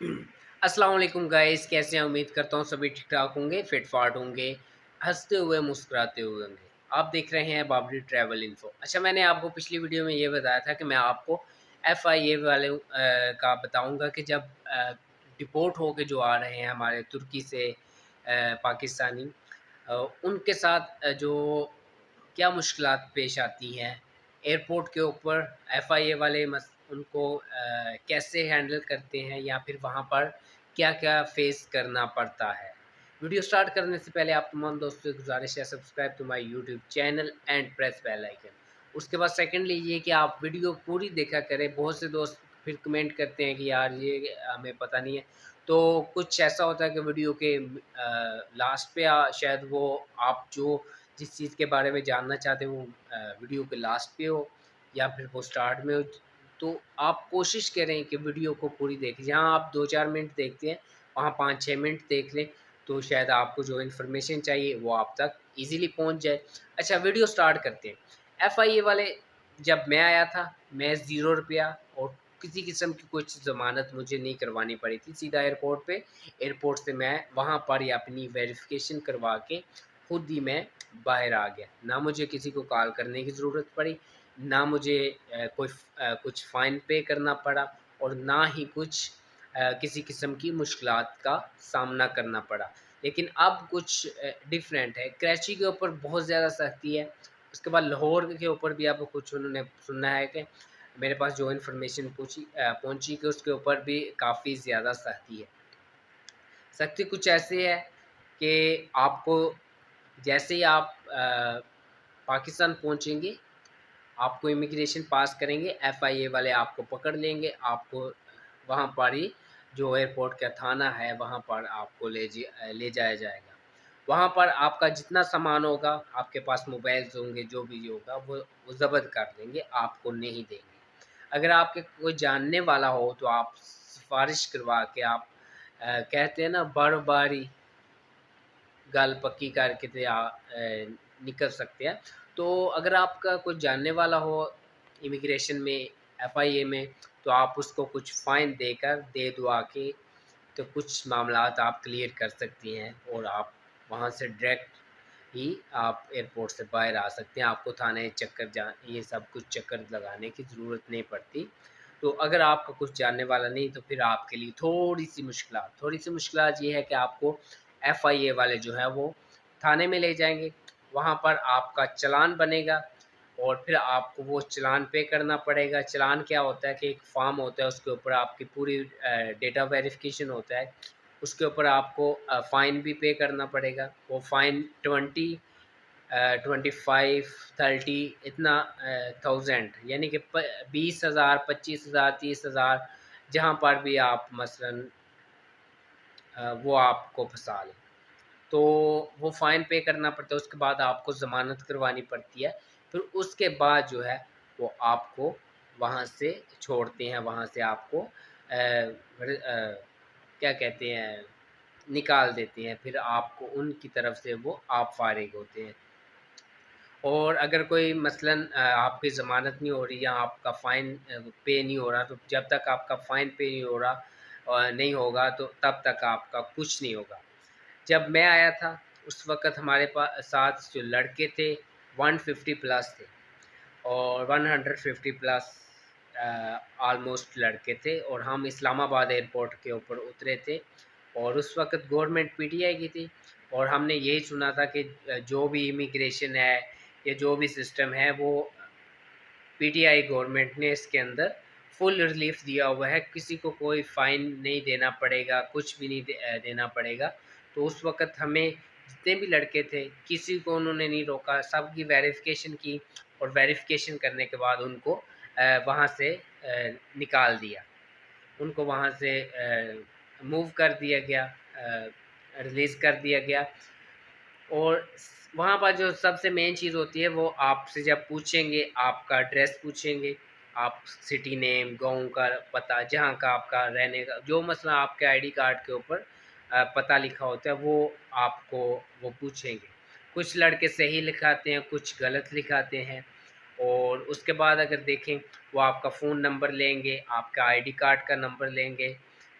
अस्सलाम वालेकुम गाइस, कैसे हैं? उम्मीद करता हूँ सभी ठीक-ठाक होंगे, फिट-फाट होंगे, हँसते हुए, मुस्कुराते हुए होंगे। आप देख रहे हैं बाबरी ट्रैवल इन्फो। अच्छा, मैंने आपको पिछली वीडियो में ये बताया था कि मैं आपको एफआईए वाले का बताऊँगा कि जब डिपोर्ट होके जो आ रहे हैं हमारे तुर्की से पाकिस्तानी, अ, उनके साथ जो क्या मुश्किलात पेश आती हैं एयरपोर्ट के ऊपर, एफआईए वाले उनको कैसे हैंडल करते हैं या फिर वहाँ पर क्या-क्या फेस करना पड़ता है। वीडियो स्टार्ट करने से पहले आप तमाम दोस्तों से गुजारिश है, subscribe to my YouTube channel and press bell icon. उसके बाद सेकंडली ये कि आप वीडियो पूरी देखा करें। बहुत से दोस्त फिर कमेंट करते हैं कि यार ये हमें पता नहीं है। तो कुछ ऐसा होता है कि वीडियो के लास्ट पे शायद वो आप जो जिस चीज़ के बारे में जानना चाहते हैं वो वीडियो के लास्ट पे हो या फिर वो स्टार्ट में हो। तो आप कोशिश करें कि वीडियो को पूरी देखें। जहाँ आप 2-4 मिनट देखते हैं, वहाँ 5-6 मिनट देख लें, तो शायद आपको जो इन्फॉर्मेशन चाहिए वो आप तक ईज़िली पहुँच जाए। अच्छा, वीडियो स्टार्ट करते हैं। एफआईए वाले जब मैं आया था, मैं ₹0 और किसी किस्म की कुछ ज़मानत मुझे नहीं करवानी पड़ी थी। सीधा एयरपोर्ट पे, एयरपोर्ट से मैं वहाँ पर ही अपनी वेरिफ़िकेशन करवा के खुद ही मैं बाहर आ गया। ना मुझे किसी को कॉल करने की ज़रूरत पड़ी, ना मुझे कुछ फ़ाइन पे करना पड़ा और ना ही कुछ किसी किस्म की मुश्किलात का सामना करना पड़ा। लेकिन अब कुछ डिफ़रेंट है। कराची के ऊपर बहुत ज़्यादा सख्ती है। उसके बाद लाहौर के ऊपर भी अब कुछ उन्होंने सुना है कि मेरे पास जो इन्फॉर्मेशन पहुँची कि उसके ऊपर भी काफ़ी ज़्यादा सख्ती है। सख्ती कुछ ऐसी है कि आपको जैसे ही आप पाकिस्तान पहुँचेंगे, आपको इमिग्रेशन पास करेंगे, एफआईए वाले आपको पकड़ लेंगे, आपको वहाँ पर ही जो एयरपोर्ट का थाना है, वहाँ पर आपको ले जाया जाएगा। वहाँ पर आपका जितना सामान होगा, आपके पास मोबाइल्स होंगे, जो भी होगा, वो ज़ब्त कर देंगे, आपको नहीं देंगे। अगर आपके कोई जानने वाला हो, तो आप सिफ़ारिश करवा के आप कहते हैं ना, बर्फ़बारी गल पक्की करके निकल सकते हैं। तो अगर आपका कोई जानने वाला हो इमिग्रेशन में, एफआईए में, तो आप उसको कुछ फ़ाइन देकर, दे-दुआ के, तो कुछ मामलात आप क्लियर कर सकती हैं और आप वहाँ से डायरेक्ट ही आप एयरपोर्ट से बाहर आ सकते हैं। आपको थाने चक्कर जा ये सब कुछ चक्कर लगाने की ज़रूरत नहीं पड़ती। तो अगर आपका कुछ जानने वाला नहीं, तो फिर आपके लिए थोड़ी-सी मुश्किलात ये है कि आपको एफआईए वाले जो हैं वो थाने में ले जाएँगे। वहाँ पर आपका चालान बनेगा और फिर आपको वो चालान पे करना पड़ेगा। चालान क्या होता है कि एक फ़ॉर्म होता है, उसके ऊपर आपकी पूरी डेटा वेरिफ़िकेशन होता है। उसके ऊपर आपको फ़ाइन भी पे करना पड़ेगा। वो फ़ाइन 25, 30 इतना थाउज़ेंड, यानी कि प 20,000, 25,000, 30,000, जहाँ पर भी आप मसलन वो आपको फँसा लें। तो वो फ़ाइन पे करना पड़ता है, उसके बाद आपको ज़मानत करवानी पड़ती है। फिर उसके बाद जो है वो आपको वहाँ से छोड़ते हैं, वहाँ से आपको क्या कहते हैं, निकाल देते हैं। फिर आपको उनकी तरफ से वो आप फ़ारिग होते हैं। और अगर कोई मसलन आपकी ज़मानत नहीं हो रही या आपका फ़ाइन पे नहीं हो रहा, तो जब तक आपका फ़ाइन पे नहीं हो रहा नहीं होगा, तो तब तक आपका कुछ नहीं होगा। जब मैं आया था, उस वक़्त हमारे साथ जो लड़के थे 150 प्लस थे और 150 प्लस ऑलमोस्ट लड़के थे और हम इस्लामाबाद एयरपोर्ट के ऊपर उतरे थे और उस वक़्त गवर्नमेंट पीटीआई की थी और हमने यही सुना था कि जो भी इमिग्रेशन है या जो भी सिस्टम है, वो पीटीआई गवर्नमेंट ने इसके अंदर फुल रिलीफ दिया हुआ है, किसी को कोई फ़ाइन नहीं देना पड़ेगा, कुछ भी नहीं देना पड़ेगा। तो उस वक़्त हमें जितने भी लड़के थे, किसी को उन्होंने नहीं रोका, सबकी वेरिफ़िकेशन की और वेरिफ़िकेशन करने के बाद उनको वहाँ से निकाल दिया। उनको वहाँ से मूव कर दिया गया, रिलीज़ कर दिया गया। और वहाँ पर जो सबसे मेन चीज़ होती है, वो आपसे जब पूछेंगे, आपका एड्रेस पूछेंगे, आप सिटी नेम, गाँव का पता, जहाँ का आपका रहने का जो मसला आपके आईडी कार्ड के ऊपर पता लिखा होता है, वो आपको वो पूछेंगे। कुछ लड़के सही लिखाते हैं, कुछ गलत लिखाते हैं और उसके बाद अगर देखें, वो आपका फ़ोन नंबर लेंगे, आपका आईडी कार्ड का नंबर लेंगे,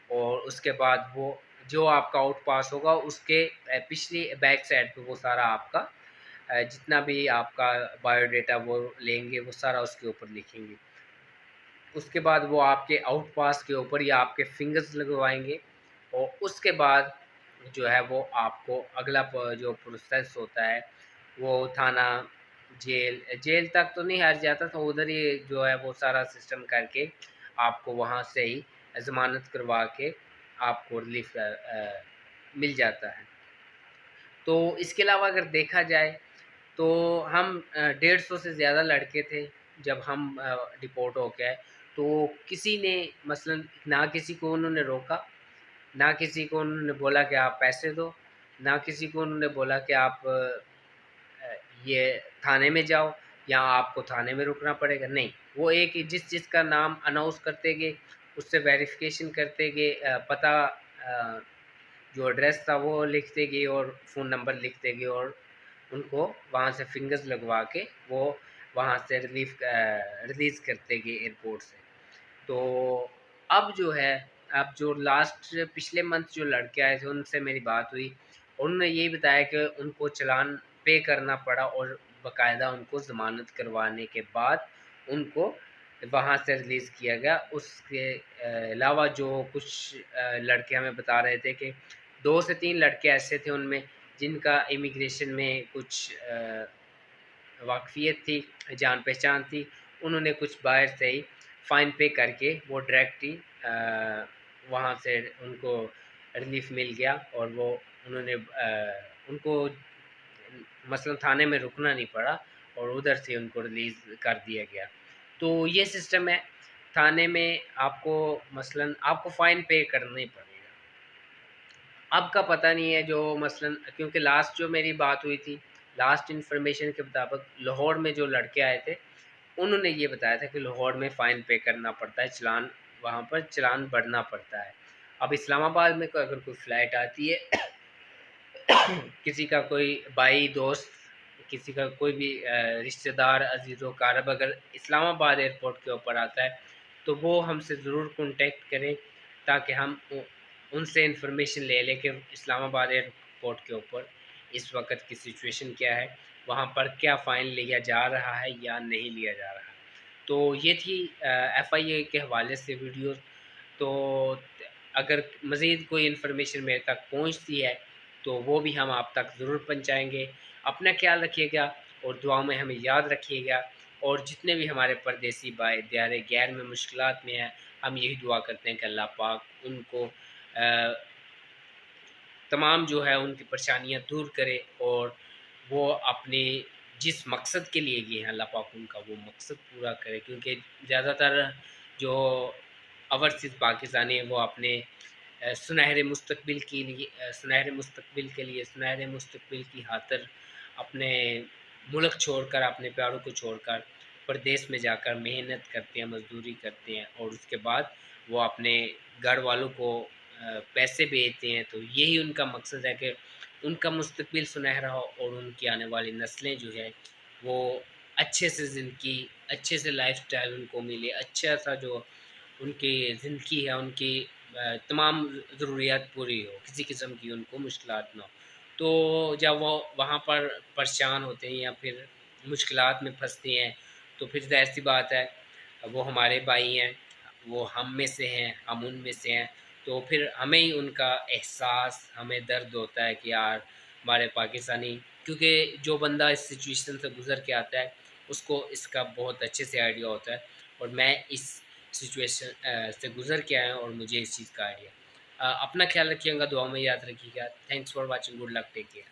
और उसके बाद वो जो आपका आउट पास होगा उसके पिछली बैक साइड पे वो सारा आपका जितना भी आपका बायोडाटा वो लेंगे वो सारा उसके ऊपर लिखेंगे। उसके बाद वो आपके आउट पास के ऊपर या आपके फिंगर्स लगवाएँगे और उसके बाद जो है वो आपको अगला जो प्रोसेस होता है वो थाना, जेल तक तो नहीं हट जाता, तो उधर ही जो है वो सारा सिस्टम करके आपको वहाँ से ही ज़मानत करवा के आपको रिलीफ़ मिल जाता है। तो इसके अलावा अगर देखा जाए तो हम 150 से ज़्यादा लड़के थे जब हम डिपोर्ट होके आए। तो किसी ने मसलन ना किसी को उन्होंने रोका, ना किसी को उन्होंने बोला कि आप पैसे दो, ना किसी को उन्होंने बोला कि आप ये थाने में जाओ या आपको थाने में रुकना पड़ेगा, नहीं। वो एक ही जिस का नाम अनाउंस करते गए, उससे वेरिफ़िकेशन करते गए, पता जो एड्रेस था वो लिखते गए और फ़ोन नंबर लिखते गए और उनको वहाँ से फिंगर्स लगवा के वो वहाँ से रिलीज़ करते गए एयरपोर्ट से। तो अब जो है, अब जो लास्ट पिछले मंथ जो लड़के आए थे उनसे मेरी बात हुई। उन्होंने यही बताया कि उनको चालान पे करना पड़ा और बाकायदा उनको ज़मानत करवाने के बाद उनको वहाँ से रिलीज़ किया गया। उसके अलावा जो कुछ लड़के हमें बता रहे थे कि 2 से 3 लड़के ऐसे थे उनमें जिनका इमिग्रेशन में कुछ वाक़फ़ियत थी, जान-पहचान थी। उन्होंने कुछ बाहर से ही फ़ाइन पे करके वो डायरेक्ट ही वहाँ से उनको रिलीफ़ मिल गया और वो उन्होंने उनको मसलन थाने में रुकना नहीं पड़ा और उधर से उनको रिलीज़ कर दिया गया। तो ये सिस्टम है, थाने में आपको मसलन आपको फ़ाइन पे करना ही पड़ेगा। अब का पता नहीं है जो मसलन क्योंकि लास्ट जो मेरी बात हुई थी, लास्ट इन्फॉर्मेशन के मुताबिक लाहौर में जो लड़के आए थे, उन्होंने ये बताया था कि लाहौर में फ़ाइन पे करना पड़ता है, चालान वहाँ पर चालान भरना पड़ता है। अब इस्लामाबाद में अगर कोई फ़्लाइट आती है किसी का कोई भाई, दोस्त, किसी का कोई भी रिश्तेदार, अज़ीज़-ओ-क़ारिब अगर इस्लामाबाद एयरपोर्ट के ऊपर आता है, तो वो हमसे ज़रूर कॉन्टैक्ट करें ताकि हम उनसे इन्फॉर्मेशन ले लें कि इस्लामाबाद एयरपोर्ट के ऊपर इस वक़्त की सिचुएशन क्या है, वहाँ पर क्या फ़ाइन लिया जा रहा है या नहीं लिया जा रहा है। तो ये थी एफआईए के हवाले से वीडियो। तो अगर मज़ीद कोई इन्फॉर्मेशन मेरे तक पहुँचती है तो वो भी हम आप तक ज़रूर पहुँचाएँगे। अपना ख़्याल रखिएगा और दुआओं में हमें याद रखिएगा और जितने भी हमारे परदेसी भाई दियारे गैर में मुश्किलात में हैं, हम यही दुआ करते हैं कि अल्लाह पाक उनको तमाम जो है उनकी परेशानियाँ दूर करे और वो अपने जिस मकसद के लिए गए हैं अल्लाह पाक उनका वो मकसद पूरा करे, क्योंकि ज़्यादातर जो ओवरसीज़ पाकिस्तानी हैं वो अपने सुनहरे मुस्तकबिल के लिए सुनहरे मुस्तकबिल की खातिर अपने मुल्क छोड़कर, अपने प्यारों को छोड़कर परदेस में जाकर मेहनत करते हैं, मज़दूरी करते हैं और उसके बाद वो अपने घर वालों को पैसे भेजते हैं। तो यही उनका मकसद है कि उनका मुस्तकबिल सुनहरा हो और उनकी आने वाली नस्लें जो है वो अच्छे से ज़िंदगी, अच्छे से लाइफ़स्टाइल उनको मिले, अच्छा-सा जो उनकी ज़िंदगी है, उनकी तमाम ज़रूरियात पूरी हो, किसी किस्म की उनको मुश्किलात ना हो। तो जब वो वहाँ पर परेशान होते हैं या फिर मुश्किलात में फँसते हैं, तो फिर ज़ाहिर-सी बात है, वो हमारे भाई हैं, वो हम में से हैं, हम उनमें से हैं, तो फिर हमें ही उनका एहसास, हमें दर्द होता है कि यार हमारे पाकिस्तानी, क्योंकि जो बंदा इस सिचुएशन से गुज़र के आता है, उसको इसका बहुत अच्छे से आइडिया होता है और मैं इस सिचुएशन से गुज़र के आया हूँ और मुझे इस चीज़ का आइडिया। अपना ख़्याल रखिएगा, दुआ में याद रखिएगा। Thanks for watching, good luck, take care.